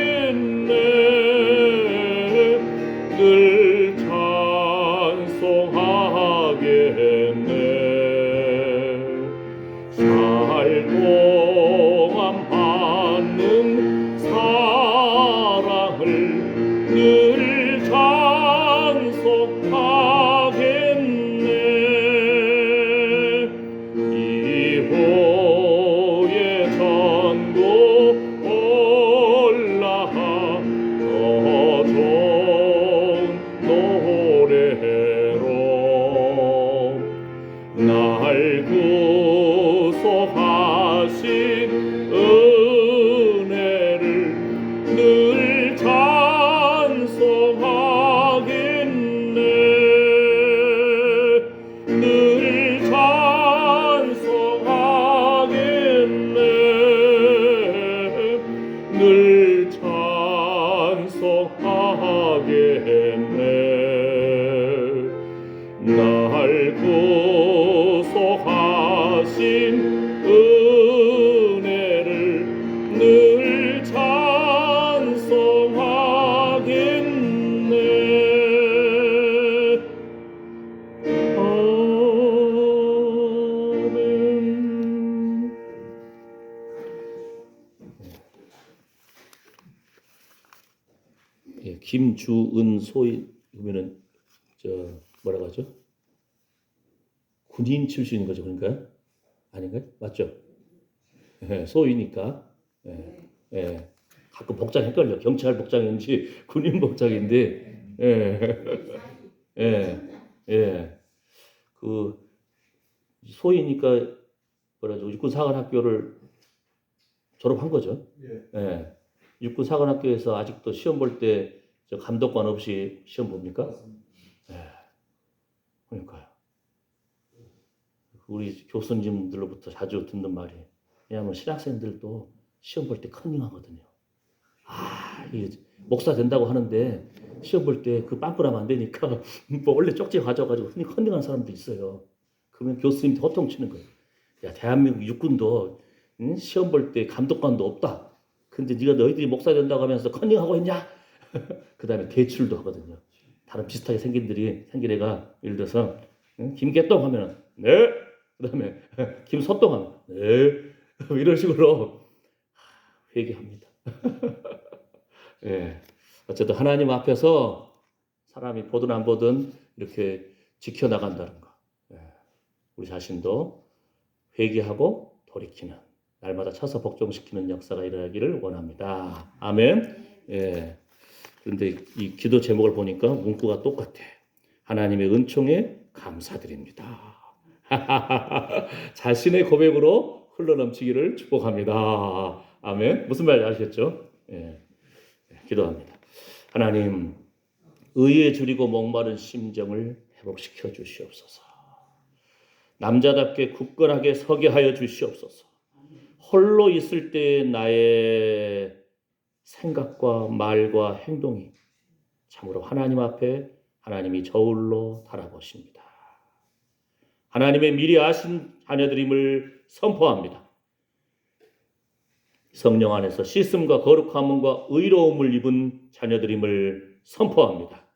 날 구속하신 은혜를 늘 찬송하겠네. 늘 찬송하겠네. 늘 찬송하겠네. 날 구속하신 은혜를 늘 찬송하겠네. 아멘. 예, 김주은 소위 그러면은 뭐라고 하죠? 군인 출신인 거죠, 그러니까 아닌가요? 맞죠? 예, 소위니까. 예, 예. 가끔 복장 헷갈려. 경찰 복장인지 군인 복장인데, 예, 예, 예. 그 소위니까 뭐라죠? 육군사관학교를 졸업한 거죠. 예. 육군사관학교에서 아직도 시험 볼 때 감독관 없이 시험 봅니까? 예. 그러니까요. 우리 교수님들로부터 자주 듣는 말이, 왜냐하면 신학생들도 시험 볼 때 컨닝하거든요. 이 목사 된다고 하는데 시험 볼 때 그 빵꾸나면 안 되니까 뭐 원래 쪽지 가져가지고 컨닝하는 사람도 있어요. 그러면 교수님한테 호통치는 거예요. 야, 대한민국 육군도 시험 볼 때 감독관도 없다. 근데 네가 너희들이 목사 된다고 하면서 컨닝하고 있냐? 그 다음에 대출도 하거든요. 다른 비슷하게 생긴 애가 예를 들어서 김개똥 하면 네. 그 다음에 김소똥 하면 네. 이런 식으로 회개합니다. 예. 어쨌든 하나님 앞에서 사람이 보든 안 보든 이렇게 지켜나간다는 거. 예. 우리 자신도 회개하고 돌이키는, 날마다 차서 복종시키는 역사가 일어나기를 원합니다. 아멘. 예. 그런데 이 기도 제목을 보니까 문구가 똑같아. 하나님의 은총에 감사드립니다. 자신의 고백으로 흘러넘치기를 축복합니다. 아멘. 무슨 말인지 아시겠죠? 예. 기도합니다. 하나님, 의에 줄이고 목마른 심정을 회복시켜 주시옵소서. 남자답게 굳건하게 서게 하여 주시옵소서. 홀로 있을 때 나의 생각과 말과 행동이 참으로 하나님 앞에 하나님이 저울로 달아보십니다. 하나님의 미리 아신 자녀들임을 선포합니다. 성령 안에서 씻음과 거룩함과 의로움을 입은 자녀들임을 선포합니다.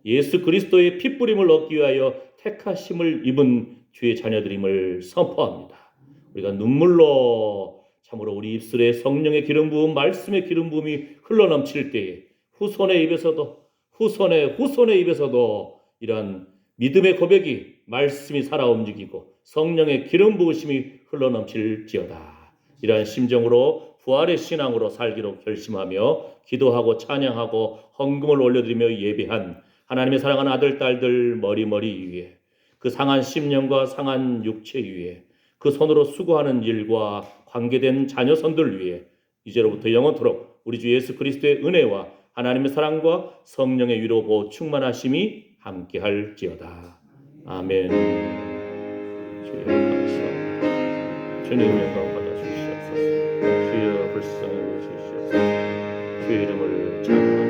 예수 그리스도의 핏부림을 얻기 위하여 택하심을 입은 주의 자녀들임을 선포합니다. 우리가 눈물로 참으로 우리 입술에 성령의 기름 부음, 말씀의 기름 부음이 흘러넘칠 때에 후손의 입에서도 후손의 입에서도 이러한 믿음의 고백이 말씀이 살아 움직이고 성령의 기름 부으심이 흘러넘칠지어다. 이러한 심정으로 부활의 신앙으로 살기로 결심하며 기도하고 찬양하고 헌금을 올려드리며 예배한 하나님의 사랑하는 아들 딸들 머리머리 위에, 그 상한 심령과 상한 육체 위에, 그 손으로 수고하는 일과 관계된 자녀선들 위에 이제로부터 영원토록 우리 주 예수 그리스도의 은혜와 하나님의 사랑과 성령의 위로 보호 충만하심이 함께할지어다. 아멘. 주여 감사합니다. 주님의 영광 받아 주시옵소서. 주여 불쌍히 여기시옵소서. 주의 이름을 찬양합니다.